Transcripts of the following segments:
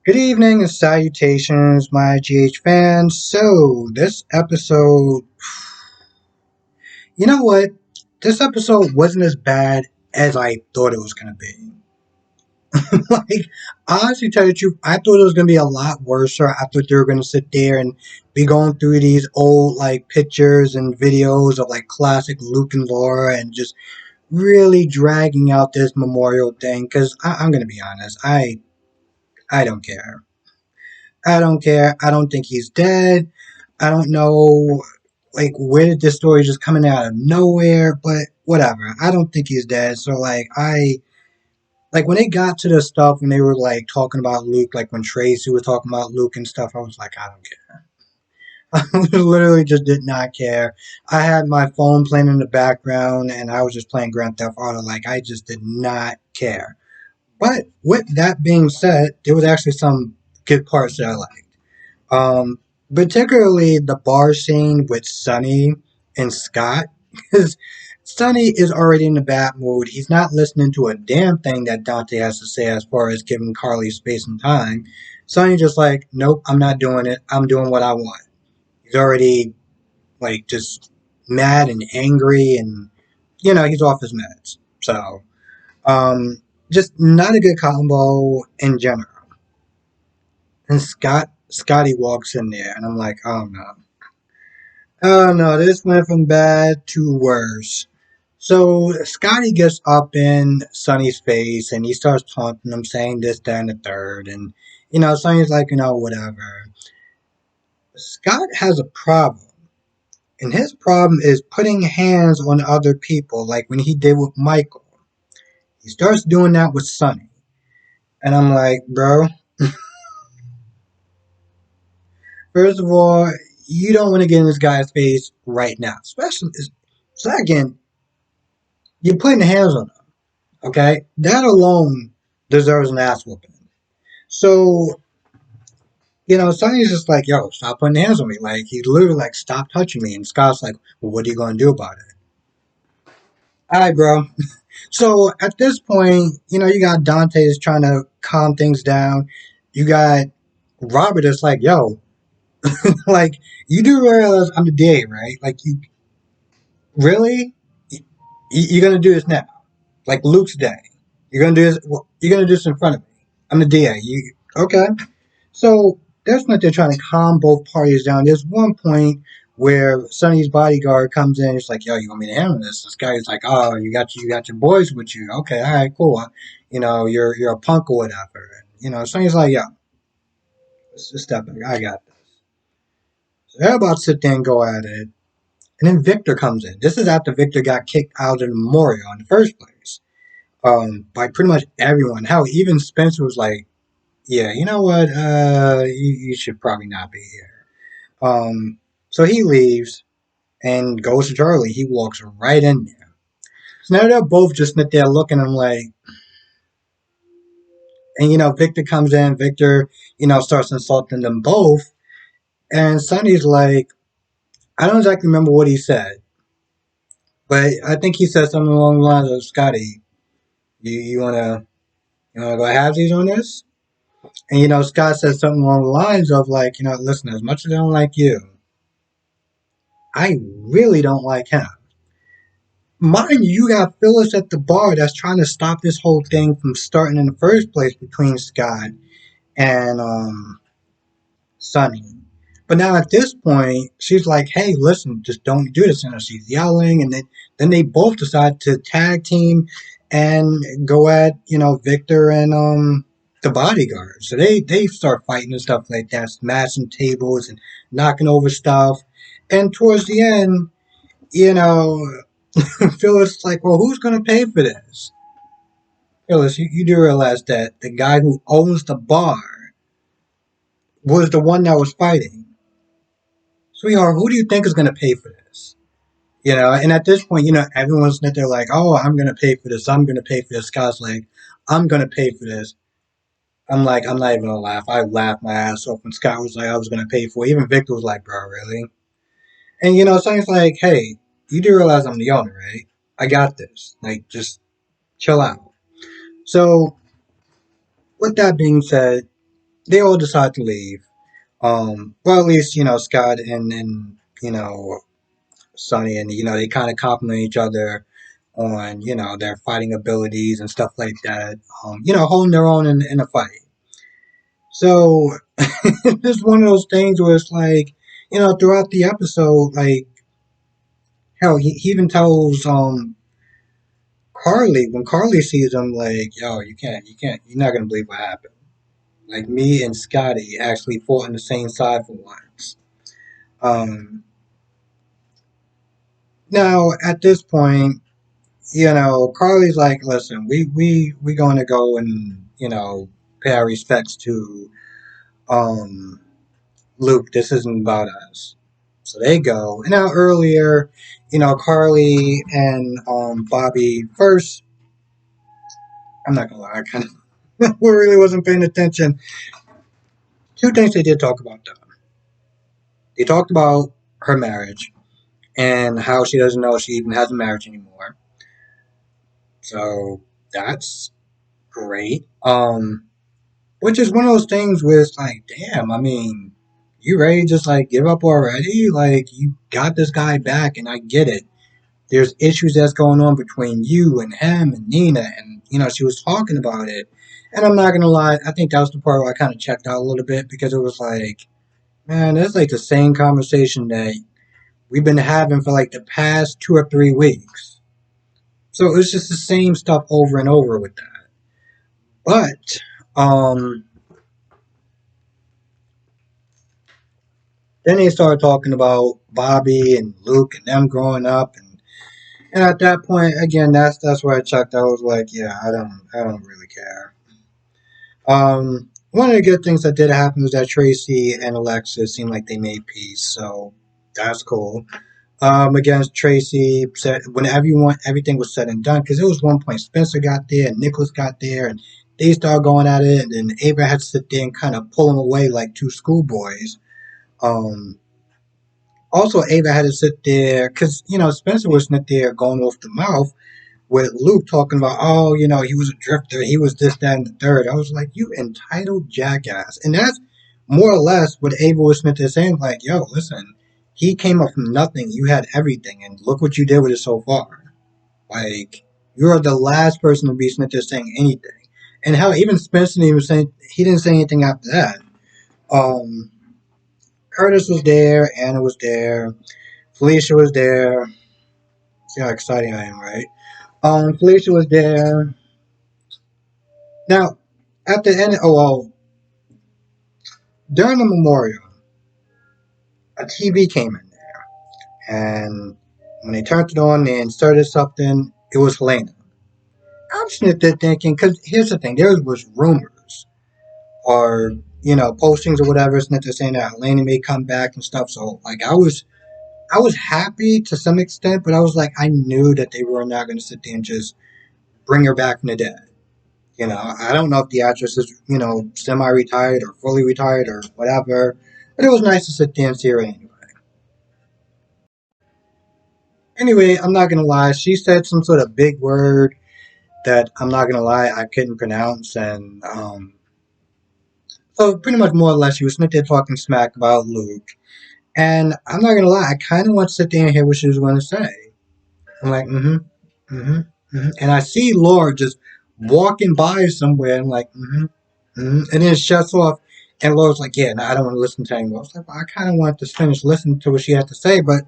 Good evening and salutations, my GH fans. So, this episode, you know what? This episode wasn't as bad as I thought it was going to be. Like, honestly, tell you the truth, I thought it was going to be a lot worse. I thought they were going to sit there and be going through these old, like, pictures and videos of, like, classic Luke and Laura and just really dragging out this memorial thing. Because I'm going to be honest, I don't care. I don't care. I don't think he's dead. I don't know, like, where did this story just coming out of nowhere, but whatever. I don't think he's dead. So, like, when they got to the stuff when they were, like, talking about Luke, like, when Tracy was talking about Luke and stuff, I was like, I don't care. I literally just did not care. I had my phone playing in the background and I was just playing Grand Theft Auto. Like, I just did not care. But with that being said, there was actually some good parts that I liked. Um, Particularly the bar scene with Sonny and Scott, because Sonny is already in the bad mood. He's not listening to a damn thing that Dante has to say as far as giving Carly space and time. Sonny's just like, nope, I'm not doing it. I'm doing what I want. He's already like just mad and angry, and he's off his meds. So, just not a good combo in general. And Scotty walks in there, and I'm like, oh no. Oh no, this went from bad to worse. So Scotty gets up in Sonny's face and he starts taunting him, saying this, that, and the third. And, Sonny's like, whatever. Scott has a problem. And his problem is putting hands on other people, like when he did with Michael. He starts doing that with Sonny. And I'm like, bro, first of all, you don't want to get in this guy's face right now. Especially, second, you're putting hands on him. Okay, that alone deserves an ass whooping. So Sonny's just like, "Yo, stop putting hands on me!" Like he literally like, "Stop touching me." And Scott's like, "Well, what are you gonna do about it?" All right, bro. So at this point, you got Dante is trying to calm things down. You got Robert is like, "Yo, like you do realize I'm the DA, right? Like you really, you're gonna do this now? Like Luke's day, you're gonna do this? You're gonna do this in front of me? I'm the DA. You okay?" So that's what they're trying to calm both parties down. There's one point where Sonny's bodyguard comes in. It's like, "Yo, you want me to handle this?" This guy's like, "Oh, you got your boys with you. Okay, all right, cool. You're a punk or whatever." Sonny's like, "Yo, let's just step back. I got this." So they're about to sit there and go at it, and then Victor comes in. This is after Victor got kicked out of the memorial in the first place. By pretty much everyone. How even Spencer was like, "Yeah, you know what? You should probably not be here." So he leaves and goes to Charlie. He walks right in there. So now they're both just sit there looking at him like, and Victor comes in. Victor, starts insulting them both. And Sonny's like, I don't exactly remember what he said, but I think he said something along the lines of, "Scotty, you wanna go halvesies on this?" And Scott says something along the lines of like, listen, as much as I don't like you, I really don't like him. Mind you, you got Phyllis at the bar that's trying to stop this whole thing from starting in the first place between Scott and Sonny. But now at this point, she's like, "Hey, listen, just don't do this." And she's yelling, and then they both decide to tag team and go at Victor and the bodyguard. So they start fighting and stuff like that, smashing tables and knocking over stuff. And towards the end, you know, Phyllis is like, "Well, who's gonna pay for this?" Phyllis, you do realize that the guy who owns the bar was the one that was fighting. Sweetheart, who do you think is gonna pay for this? And at this point, everyone's there like, "Oh, I'm gonna pay for this. I'm gonna pay for this." Scott's like, "I'm gonna pay for this." I'm like, I'm not even gonna laugh. I laughed my ass off when Scott was like, "I was gonna pay for it." Even Victor was like, "Bro, really?" And Sonny's like, "Hey, you do realize I'm the owner, right? I got this. Like, just chill out." So, with that being said, they all decide to leave. Well, at least Scott and Sonny, and they kind of compliment each other on their fighting abilities and stuff like that. Holding their own in a fight. So it's just one of those things where it's like, throughout the episode, like hell, he even tells Carly when Carly sees him, like, yo, you can't, you're not gonna believe what happened. Like me and Scotty actually fought on the same side for once. Um, Now at this point, Carly's like, listen, we going to go and pay our respects to um Luke. This isn't about us. So they go. And now earlier, Carly and Bobby first. I'm not gonna lie, I kind of really wasn't paying attention. Two things they did talk about though. They talked about her marriage and how she doesn't know she even has a marriage anymore. So that's great. Which is one of those things where it's like, damn, I mean, you ready to just like give up already? Like you got this guy back and I get it. There's issues that's going on between you and him and Nina and she was talking about it. And I'm not gonna lie, I think that was the part where I kinda checked out a little bit because it was like, man, that's like the same conversation that we've been having for like the past 2 or 3 weeks. So it was just the same stuff over and over with that. But um then they started talking about Bobby and Luke and them growing up and at that point again that's where I checked. I was like, yeah, I don't really care. One of the good things that did happen was that Tracy and Alexis seemed like they made peace, so that's cool. Against Tracy, said when everything was said and done, because it was one point Spencer got there and Nicholas got there, and they started going at it, and then Ava had to sit there and kind of pull them away like two schoolboys. Um, Also, Ava had to sit there because Spencer was sitting there going off the mouth with Luke talking about, oh, he was a drifter, he was this, that, and the third. I was like, you entitled jackass. And that's more or less what Abel Smith is saying. Like, yo, listen, he came up from nothing. You had everything, and look what you did with it so far. Like, you're the last person to be Smith is saying anything. And how even Spencer was saying he didn't say anything after that. Um, Curtis was there, Anna was there, Felicia was there. See how exciting I am, right? Felicia was there. Now, at the end, oh well, during the memorial, a TV came in there, and when they turned it on, they inserted something. It was Helena. I'm sitting there thinking, because here's the thing: there was rumors or postings or whatever, it's not saying that Helena may come back and stuff. So like, I was happy to some extent, but I was like, I knew that they were not going to sit there and just bring her back from the dead. I don't know if the actress is, semi-retired or fully retired or whatever, but it was nice to sit there and see her anyway. Anyway, I'm not gonna lie, she said some sort of big word that I'm not gonna lie I couldn't pronounce, and so pretty much more or less she was sitting there talking smack about Luke, and I'm not gonna lie, I kind of want to sit there and hear what she was going to say. I'm like, and I see Laura just walking by somewhere, and I'm like, and then it shuts off. And Laura's like, yeah, no, I don't want to listen to anymore. I was like, well, I kind of want to finish listening to what she had to say, but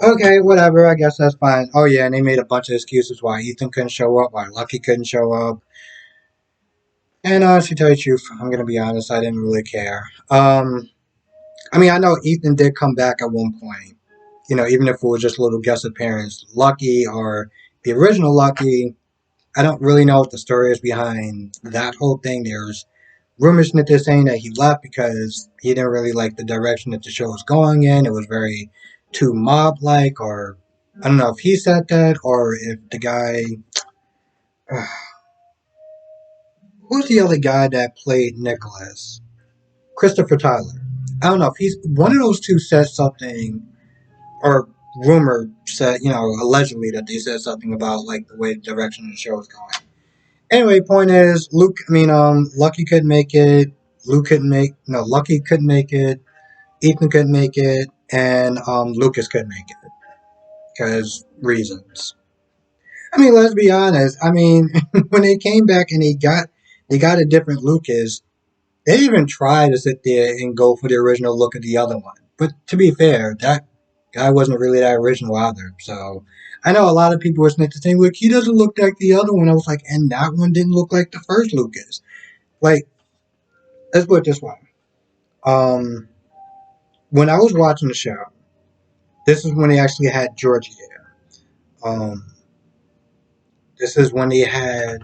okay, whatever. I guess that's fine. Oh yeah, and they made a bunch of excuses why Ethan couldn't show up, why Lucky couldn't show up. And honestly, to tell you the truth, I'm gonna be honest, I didn't really care. I mean, I know Ethan did come back at one point. Even if it was just a little guest appearance, Lucky or the original Lucky. I don't really know what the story is behind that whole thing. There's rumors that they're saying that he left because he didn't really like the direction that the show was going in. It was very too mob like, or I don't know if he said that or if the guy. Who's the other guy that played Nicholas? Christopher Tyler. I don't know if he's one of those two said something or rumor said, allegedly that they said something about like the way the direction of the show is going. Anyway, point is, Luke. I mean, Lucky couldn't make it. Luke couldn't make, no, Lucky couldn't make it, Ethan couldn't make it, and Lucas couldn't make it because reasons. I mean, let's be honest. I mean, when they came back and they got a different Lucas, they even tried to sit there and go for the original look of the other one. But to be fair, that guy wasn't really that original either. So I know a lot of people were saying, "Look, he doesn't look like the other one." I was like, and that one didn't look like the first Lucas. Like, let's put it this way. Um, when I was watching the show, this is when they actually had Georgie there. Um, this is when they had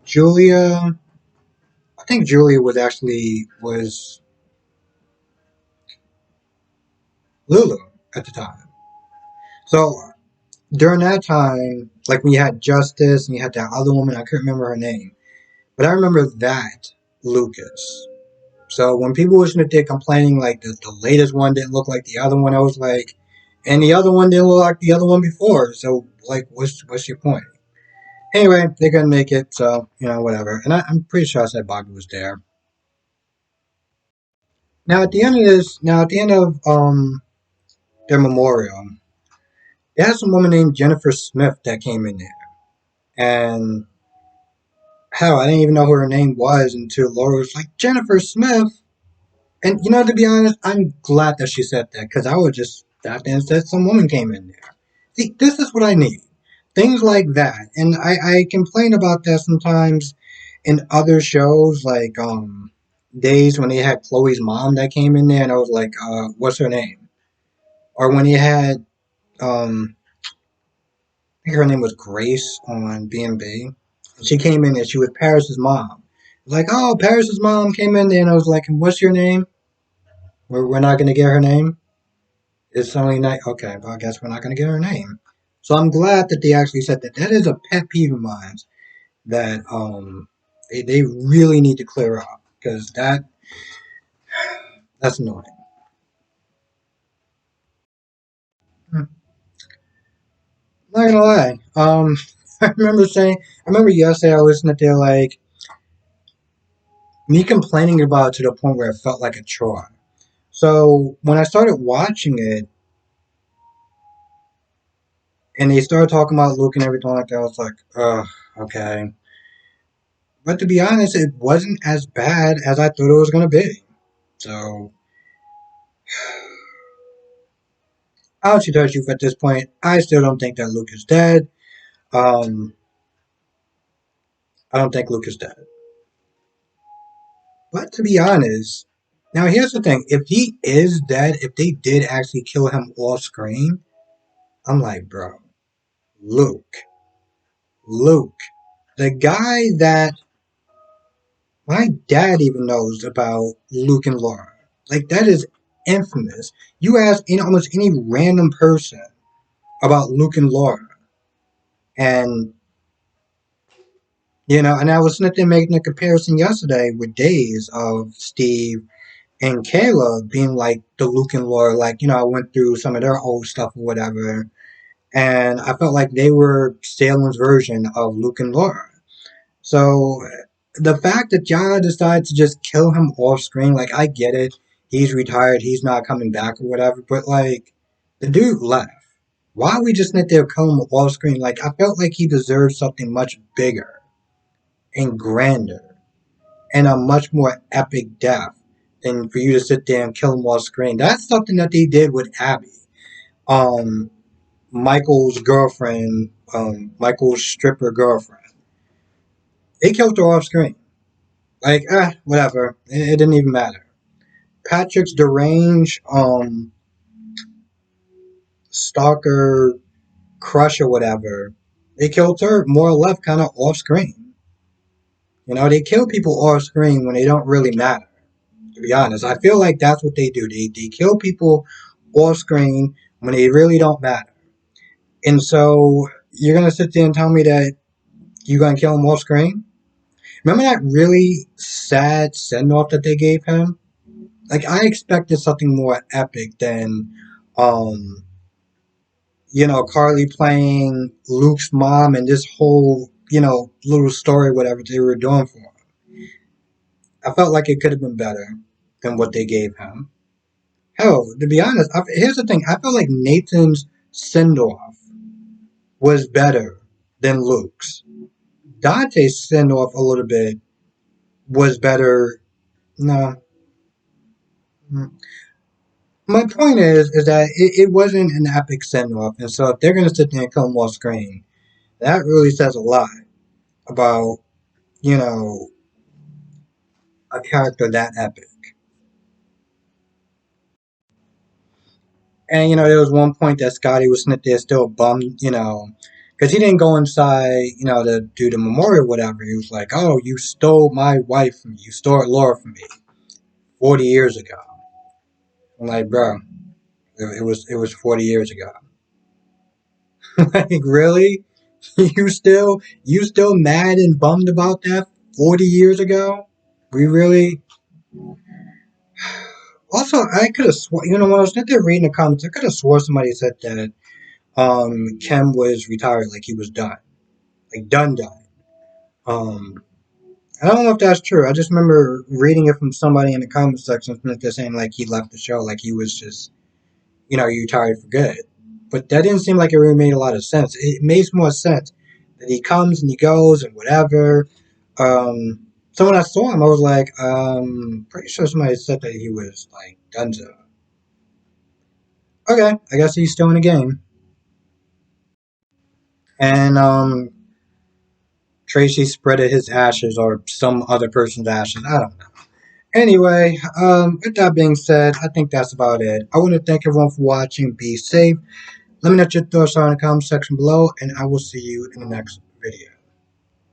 Julia. I think Julia was Lulu at the time. So during that time, like when you had Justice and you had that other woman, I couldn't remember her name, but I remember that Lucas. So when people were sitting there complaining like the latest one didn't look like the other one, I was like, and the other one didn't look like the other one before. So like, what's your point? Anyway, they couldn't make it, so whatever. And I'm pretty sure I said Bobby was there. Now at the end of their memorial, they had some woman named Jennifer Smith that came in there, and hell, I didn't even know who her name was until Laura was like, Jennifer Smith. And to be honest, I'm glad that she said that because I would just sat there and said some woman came in there. See, this is what I need. Things like that. And I complain about that sometimes in other shows, like days when they had Chloe's mom that came in there and I was like, what's her name? Or when they had I think her name was Grace on B&B. She came in and she was Paris's mom. Like, oh, Paris's mom came in there, and I was like, what's your name? We're not going to get her name? It's only night. Okay, well, I guess we're not going to get her name. So I'm glad that they actually said that. That is a pet peeve of mine that they really need to clear up because that's annoying. I'm not gonna lie. I remember yesterday I was listening to like me complaining about it to the point where it felt like a chore. So when I started watching it and they started talking about Luke and everything like that, I was like, ugh, okay. But to be honest, it wasn't as bad as I thought it was gonna be. So I'll actually tell you at this point, I still don't think that Luke is dead. Um, I don't think Luke is dead. But to be honest, now here's the thing: if he is dead, if they did actually kill him off screen, I'm like, bro, Luke, Luke, the guy that my dad even knows about Luke and Laura. Like that is infamous. You ask almost any random person about Luke and Laura, and and I was sitting there making a comparison yesterday with days of Steve and Kayla being like the Luke and Laura. Like I went through some of their old stuff or whatever, and I felt like they were Salem's version of Luke and Laura. So the fact that Yara decides to just kill him off screen, like I get it. He's retired, he's not coming back or whatever, but like the dude left. Why are we just let there kill him off screen? Like I felt like he deserved something much bigger and grander and a much more epic death than for you to sit there and kill him off screen. That's something that they did with Abby. Um Michael's girlfriend, Michael's stripper girlfriend. They killed her off screen. Like, whatever. It didn't even matter. Patrick's deranged, stalker crush or whatever. They killed her more or less kind of off screen. They kill people off screen when they don't really matter. To be honest, I feel like that's what they do. They kill people off screen when they really don't matter. And so you're gonna sit there and tell me that you're gonna kill him off screen? Remember that really sad send off that they gave him? Like I expected something more epic than um Carly playing Luke's mom and this whole, little story, whatever they were doing for him. I felt like it could have been better than what they gave him. Hell, to be honest, here's the thing. I felt like Nathan's send off was better than Luke's. Dante's send off a little bit was better. No. My point is that it wasn't an epic send off. And so if they're going to sit there and kill him off screen, that really says a lot about, you know, a character that epic. And there was one point that Scotty was sitting there still bummed, because he didn't go inside, to do the memorial or whatever. He was like, "Oh, you stole my wife from me. You stole Laura from me 40 years ago." I'm like, bro, it was 40 years ago. Like, really? You still mad and bummed about that 40 years ago? We really? Also, I could have sworn, when I was sitting there reading the comments, I could have swore somebody said that Kem was retired, like he was done, like done. Um, I don't know if that's true. I just remember reading it from somebody in the comment section that they're saying like he left the show, like he was just, he retired for good. But that didn't seem like it really made a lot of sense. It makes more sense that he comes and he goes and whatever. So when I saw him, I was like, pretty sure somebody said that he was like Dunzo. Okay, I guess he's still in the game. And Tracy spreaded his ashes or some other person's ashes. I don't know. Anyway, with that being said, I think that's about it. I want to thank everyone for watching. Be safe. Let me know what your thoughts are in the comment section below, and I will see you in the next video.